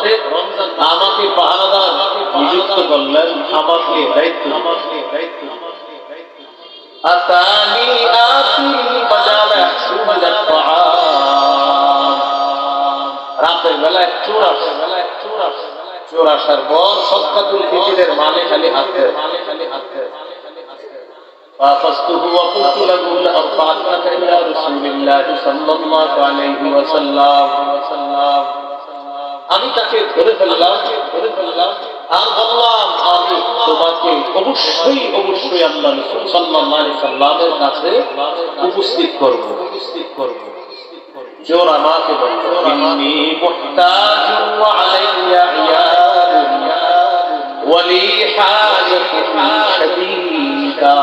মাসে আমাকে পাহারাদার নিযুক্ত করলেন, আমাকে দায়িত্ব। আতানি আতি ফাজালা ইয়াহসুবু আত-তাআম। রাতের বেলায় চোর আসার পর সদকাতুল ফিতরের মানে খালি হাতে فأخذته وقلت له لأرفعنك إلى رسول الله صلى الله عليه وسلم। আমি তাকে ধরে ফেললাম আর বললাম, আমি তোমাকে অবশ্যই আল্লাহ রাসূল সাল্লাল্লাহু আলাইহি সাল্লামের কাছে উপস্থিত করব। চোর আমাকে বলল, ইন্নী মুহতাজুন ওয়া আলাইয়া ইয়ালুন ওয়া লি হাজাতুন শাদীদা।